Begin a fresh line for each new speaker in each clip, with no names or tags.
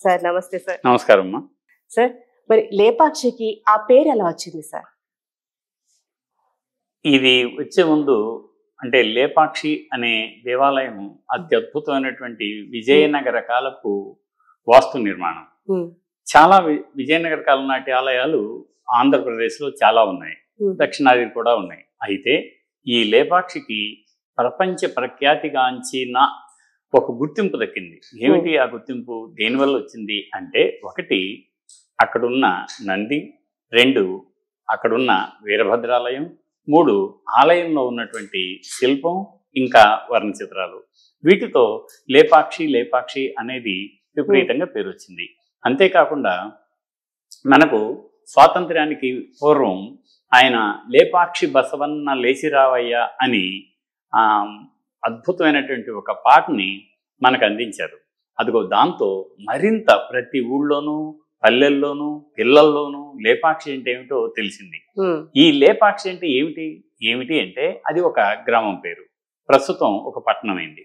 Sir నమస్తే sir.
నమస్కారం అమ్మా.
సార్ మరి లేపాక్షికి ఆ పేరు ఎలా వచ్చింది సార్?
ఇది వచ్చే ముందు అంటే లేపాక్షి అనే దేవాలయం అత్యద్భుతమైనటువంటి విజయనగర కాలపు వాస్తు నిర్మాణం. చాలా విజయనగర కాలం నాటి ఆలయాలు ఆంధ్రప్రదేశ్లో చాలా ఉన్నాయి, దక్షిణాది కూడా ఉన్నాయి. అయితే ఈ లేపాక్షికి ప్రపంచ ప్రఖ్యాతిగాంచిన ఒక గుర్తింపు దక్కింది. ఏమిటి ఆ గుర్తింపు? దేనివల్ల వచ్చింది అంటే, ఒకటి అక్కడున్న నంది, రెండు అక్కడున్న వీరభద్రాలయం, మూడు ఆలయంలో ఉన్నటువంటి శిల్పం, ఇంకా వర్ణచిత్రాలు. వీటితో లేపాక్షి లేపాక్షి అనేది విపరీతంగా పేరు వచ్చింది. అంతేకాకుండా మనకు స్వాతంత్ర్యానికి పూర్వం ఆయన లేపాక్షి బసవన్న లేచిరావయ్య అని అద్భుతమైనటువంటి ఒక పాటని మనకు అందించారు. అదిగో దాంతో మరింత ప్రతి ఊళ్ళోనూ పల్లెల్లోనూ పిల్లల్లోనూ లేపాక్షి అంటే ఏమిటో తెలిసింది. ఈ లేపాక్షి అంటే ఏమిటి అంటే అది ఒక గ్రామం పేరు, ప్రస్తుతం ఒక పట్టణమైంది.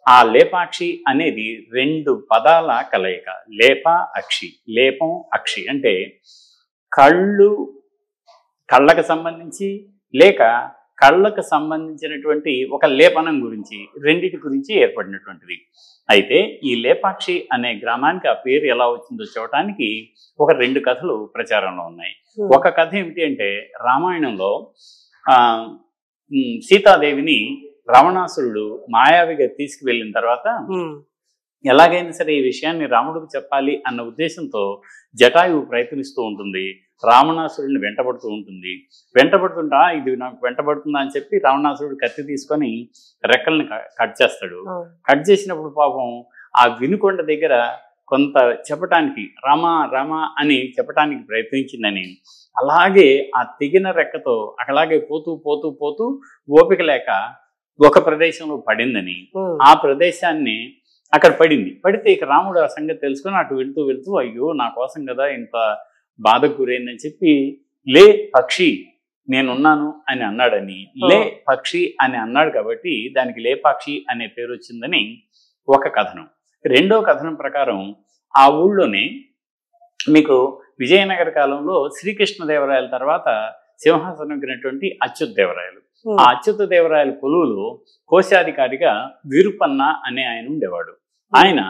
ఆ లేపాక్షి అనేది రెండు పదాల కలయిక, లేప అక్షి. లేపం అక్షి అంటే కళ్ళకు సంబంధించి లేక కళ్ళకు సంబంధించినటువంటి ఒక లేపనం గురించి, రెండిటి గురించి ఏర్పడినటువంటిది. అయితే ఈ లేపాక్షి అనే గ్రామానికి ఆ పేరు ఎలా వచ్చిందో చూడటానికి ఒక రెండు కథలు ప్రచారంలో ఉన్నాయి. ఒక కథ ఏమిటి అంటే, రామాయణంలో సీతాదేవిని రావణాసురుడు మాయావిగా తీసుకువెళ్ళిన తర్వాత ఎలాగైనా సరే ఈ విషయాన్ని రాముడికి చెప్పాలి అన్న ఉద్దేశంతో జటాయువు ప్రయత్నిస్తూ ఉంటుంది. రావణాసురుడిని వెంటబడుతూ ఉంటుంది. వెంటబడుతుంటా ఇది నాకు వెంటబడుతుందా అని చెప్పి రావణాసురుడు కత్తి తీసుకొని రెక్కల్ని కట్ చేస్తాడు. కట్ చేసినప్పుడు పాపం ఆ వినుకొండ దగ్గర కొంత చెప్పటానికి రామా రామా అని చెప్పటానికి ప్రయత్నించిందని, అలాగే ఆ తెగిన రెక్కతో అలాగే పోతూ పోతూ పోతూ ఓపిక లేక ఒక ప్రదేశంలో పడిందని, ఆ ప్రదేశాన్ని అక్కడ పడితే ఇక రాముడు ఆ సంగతి తెలుసుకొని అటు వెళ్తూ వెళ్తూ అయ్యో నా కోసం కదా ఇంత బాధకు గురైందని చెప్పి లే పక్షి నేనున్నాను అని అన్నాడని, లే పక్షి అని అన్నాడు కాబట్టి దానికి లేపాక్షి అనే పేరు వచ్చిందని ఒక కథనం. రెండో కథనం ప్రకారం ఆ ఊళ్ళోనే మీకు విజయనగర కాలంలో శ్రీకృష్ణదేవరాయల తర్వాత సింహాసనం ఎక్కినటువంటి అచ్యుతదేవరాయలు, ఆ అచ్యుతదేవరాయల కొలువులో కోశాధికారిగా విరుపన్న అనే ఆయన ఉండేవాడు. ఆయన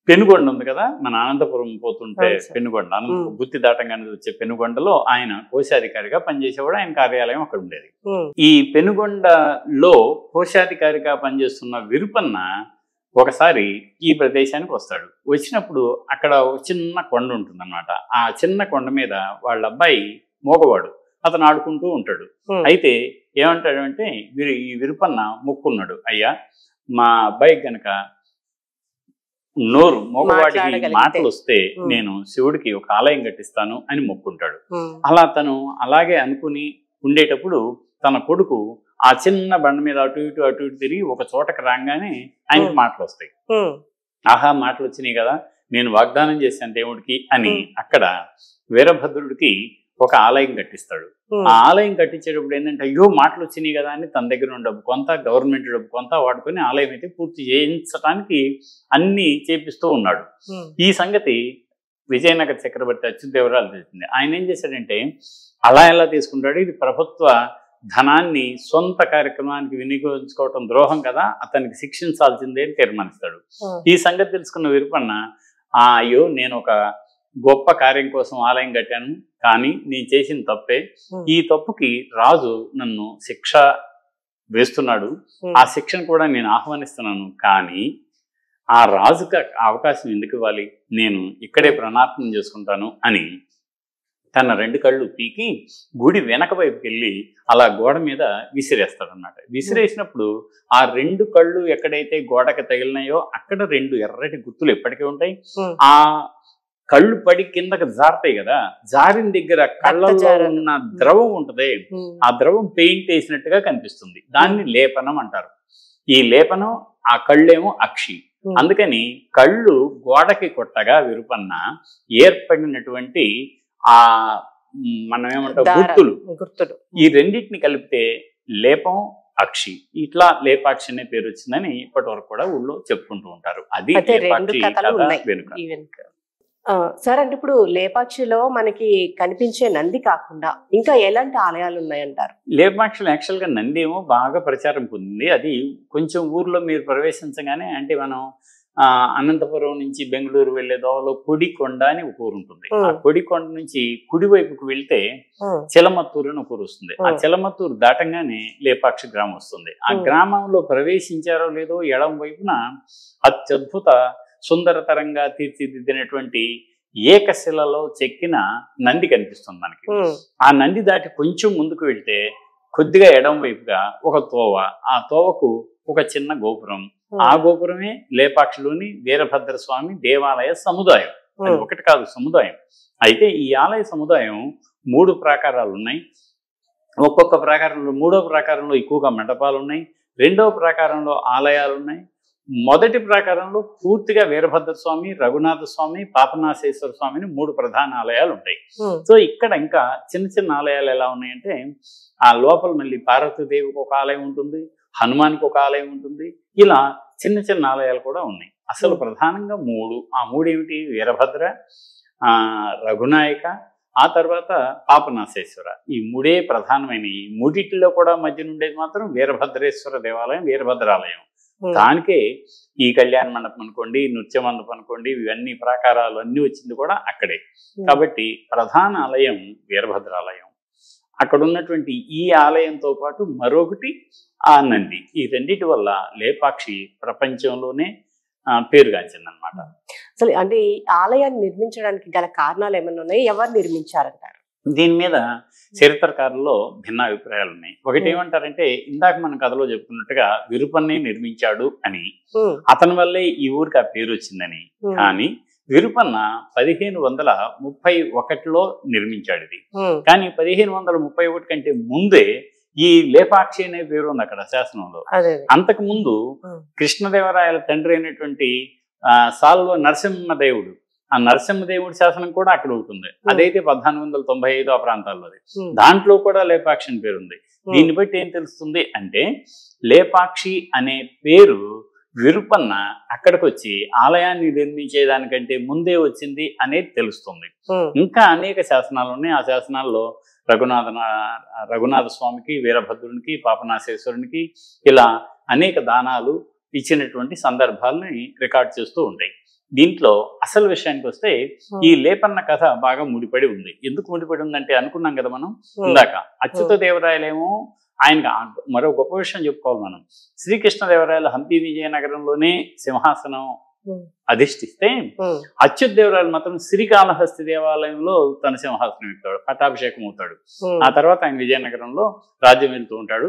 పెనుగొండ ఉంది కదా, మన అనంతపురం పోతుంటే పెనుగొండ, అనంతపురం గుత్తి దాటంగానే వచ్చే పెనుగొండలో ఆయన కోశాధికారిగా పనిచేసేవాడు. ఆయన కార్యాలయం అక్కడ ఉండేది. ఈ పెనుగొండలో కోశాధికారిగా పనిచేస్తున్న విరుపన్న ఒకసారి ఈ ప్రదేశానికి వస్తాడు. వచ్చినప్పుడు అక్కడ చిన్న కొండ ఉంటుంది అన్నమాట. ఆ చిన్న కొండ మీద వాళ్ళ అబ్బాయి మోగవాడు, అతను ఆడుకుంటూ ఉంటాడు. అయితే ఏమంటాడు అంటే, ఈ విరుపన్న మొక్కున్నాడు, అయ్యా మా అబ్బాయికి గనక నోరు మోగవాడికి మాటలు వస్తే నేను శివుడికి ఒక ఆలయం కట్టిస్తాను అని మొక్కుంటాడు. అలా తను అలాగే అనుకుని ఉండేటప్పుడు తన కొడుకు ఆ చిన్న బండ మీద అటు ఇటు తిరిగి ఒక చోటకి రాగానే ఆయనకి మాటలు వస్తాయి. ఆహా మాటలు వచ్చినాయి కదా, నేను వాగ్దానం చేశాను దేవుడికి అని అక్కడ వీరభద్రుడికి ఒక ఆలయం కట్టిస్తాడు. ఆ ఆలయం కట్టించేటప్పుడు ఏంటంటే, అయ్యో మాటలు వచ్చినాయి కదా అని తన దగ్గర ఉన్న డబ్బు కొంత, గవర్నమెంట్ డబ్బు కొంత వాడుకొని ఆలయం అయితే పూర్తి చేయించడానికి అన్ని చేపిస్తూ ఉన్నాడు. ఈ సంగతి విజయనగర చక్రవర్తి అచ్యుతదేవరాయలు తెలిసింది. ఆయన ఏం చేశాడంటే, అలా ఎలా తీసుకుంటాడు, ఇది ప్రభుత్వ ధనాన్ని సొంత కార్యక్రమానికి వినియోగించుకోవటం ద్రోహం కదా, అతనికి శిక్షించాల్సిందే అని తీర్మానిస్తాడు. ఈ సంగతి తెలుసుకున్న విరుపన్న, అయ్యో నేను ఒక గొప్ప కార్యం కోసం ఆలయం కట్టాను, కానీ నేను చేసిన తప్పే, ఈ తప్పుకి రాజు నన్ను శిక్ష వేస్తున్నాడు, ఆ శిక్షను కూడా నేను ఆహ్వానిస్తున్నాను, కానీ ఆ రాజుకి అవకాశం ఎందుకు ఇవ్వాలి, నేను ఇక్కడే ప్రణార్థం చేసుకుంటాను అని తన రెండు కళ్ళు పీకి గుడి వెనక వైపుకి వెళ్ళి అలా గోడ మీద విసిరేస్తాడు అన్నమాట. విసిరేసినప్పుడు ఆ రెండు కళ్ళు ఎక్కడైతే గోడకి తగిలినాయో అక్కడ రెండు ఎర్రటి గుర్తులు ఎప్పటికీ ఉంటాయి. ఆ కళ్ళు పడి కిందకి జారుతాయి కదా, జారిన దగ్గర కళ్ళల్లో ఉన్న ద్రవం ఉంటది, ఆ ద్రవం పెయింట్ వేసినట్టుగా కనిపిస్తుంది. దాన్ని లేపనం అంటారు. ఈ లేపనం, ఆ కళ్ళేమో అక్షి. అందుకని కళ్ళు గోడకి కొట్టగా విరుపన్న ఏర్పడినటువంటి ఆ మనం ఏమంటాం గుర్తులు, ఈ రెండింటిని కలిపితే లేపం అక్షి, ఇట్లా లేపాక్షి అనే పేరు వచ్చిందని ఇప్పటి వరకు కూడా ఊళ్ళో చెప్పుకుంటూ ఉంటారు. అది లేపాక్షి కథ వెనుక.
సార్, అంటే ఇప్పుడు లేపాక్షిలో మనకి కనిపించే నంది కాకుండా ఇంకా ఎలాంటి ఆలయాలు ఉన్నాయంటారు?
లేపాక్షిలో యాక్చువల్ గా నంది ఏమో బాగా ప్రచారం పొందింది. అది కొంచెం ఊర్లో మీరు ప్రవేశించగానే, అంటే మనం అనంతపురం నుంచి బెంగళూరు వెళ్లే దోవలో కొడికొండ అని ఒక ఊరు ఉంటుంది. ఆ కొడికొండ నుంచి కుడివైపుకు వెళ్తే చిలమత్తూరు అని ఒక ఊరు వస్తుంది. ఆ చిలమత్తూరు దాటంగానే లేపాక్షి గ్రామం వస్తుంది. ఆ గ్రామంలో ప్రవేశించారో లేదో ఎడం వైపున అత్యద్భుత సుందరతరంగా తీర్చిదిద్దినటువంటి ఏకశిలలో చెక్కిన నంది కనిపిస్తుంది మనకి. ఆ నంది దాటి కొంచెం ముందుకు వెళ్తే కొద్దిగా ఎడం వైపుగా ఒక తోవ, ఆ తోవకు ఒక చిన్న గోపురం, ఆ గోపురమే లేపాక్షిలోని వీరభద్ర స్వామి దేవాలయ సముదాయం. అది ఒకటి కాదు, సముదాయం. అయితే ఈ ఆలయ సముదాయం 3 ప్రాకారాలు ఉన్నాయి. ఒక్కొక్క ప్రాకారంలో, 3వ ప్రాకారంలో ఎక్కువగా మండపాలు ఉన్నాయి, 2వ ప్రాకారంలో ఆలయాలు ఉన్నాయి, మొదటి ప్రాకారంలో పూర్తిగా వీరభద్ర స్వామి, రఘునాథ స్వామి, పాపనాశేశ్వర స్వామిని 3 ప్రధాన ఆలయాలు ఉంటాయి. సో ఇక్కడ ఇంకా చిన్న చిన్న ఆలయాలు ఎలా ఉన్నాయంటే, ఆ లోపల మళ్ళీ పార్వతీదేవికి ఒక ఆలయం ఉంటుంది, హనుమానికి ఒక ఆలయం ఉంటుంది, ఇలా చిన్న చిన్న ఆలయాలు కూడా ఉన్నాయి. అసలు ప్రధానంగా 3. ఆ 3 ఏమిటి? వీరభద్ర, రఘునాయక, ఆ తర్వాత పాపనాశేశ్వర. ఈ 3 ప్రధానమైన. ఈ 3 కూడా మధ్య ఉండేది మాత్రం వీరభద్రేశ్వర దేవాలయం, వీరభద్రాలయం. దానికే ఈ కళ్యాణ మండపం అనుకోండి, నృత్య మండపం అనుకోండి, ఇవన్నీ ప్రాకారాలు అన్ని వచ్చింది కూడా అక్కడే. కాబట్టి ప్రధాన ఆలయం వీరభద్రాలయం. అక్కడ ఉన్నటువంటి ఈ ఆలయంతో పాటు మరొకటి ఆ నంది. ఈ రెండిటి వల్ల లేపాక్షి ప్రపంచంలోనే పేరుగాంచిందనమాట.
అసలు అంటే ఈ ఆలయాన్ని నిర్మించడానికి గల కారణాలు ఏమైనా ఉన్నాయి? ఎవరు నిర్మించారంటారు?
దీని మీద చరిత్రకారుల్లో భిన్న అభిప్రాయాలు ఉన్నాయి. ఒకటి ఏమంటారంటే, ఇందాక మన కథలో చెప్పుకున్నట్టుగా విరుపన్నే నిర్మించాడు అని, అతని వల్లే ఈ ఊరికి ఆ పేరు వచ్చిందని. కానీ విరుపన్న 1531లో నిర్మించాడు ఇది. కానీ 1531 కంటే ముందే ఈ లేపాక్షి అనే పేరు ఉంది అక్కడ శాసనంలో. అంతకు ముందు కృష్ణదేవరాయల తండ్రి అయినటువంటి సాల్వ నరసింహదేవుడు, ఆ నరసింహదేవుడి శాసనం కూడా అక్కడ ఉంటుంది. అదైతే 1495 ఆ ప్రాంతాల్లోది. దాంట్లో కూడా లేపాక్షి అని పేరు ఉంది. దీన్ని బట్టి ఏం తెలుస్తుంది అంటే, లేపాక్షి అనే పేరు విరుపన్న అక్కడికి వచ్చి ఆలయాన్ని నిర్మించేదానికంటే ముందే వచ్చింది అనేది తెలుస్తుంది. ఇంకా అనేక శాసనాలు ఉన్నాయి. ఆ శాసనాల్లో రఘునాథ స్వామికి, వీరభద్రునికి, పాపనాశేశ్వరునికి ఇలా అనేక దానాలు ఇచ్చినటువంటి సందర్భాలని రికార్డ్ చేస్తూ ఉంటాయి. దీంట్లో అసలు విషయానికి వస్తే, ఈ లేపన్న కథ బాగా ముడిపడి ఉంది. ఎందుకు ముడిపడి ఉందంటే, అనుకున్నాం కదా మనం ఇందాక, అచ్యుత దేవరాయలేమో ఆయనకు మరో గొప్ప విషయం చెప్పుకోవాలి మనం. శ్రీకృష్ణదేవరాయలు హంపి విజయనగరంలోనే సింహాసనం అధిష్ఠిస్తే, అచ్యుత దేవరాయలు మాత్రం శ్రీకాళహస్తి దేవాలయంలో తన సింహాసనం ఎక్కుతాడు, పట్టాభిషేకం అవుతాడు. ఆ తర్వాత ఆయన విజయనగరంలో రాజ్యం వెళ్తూ ఉంటాడు.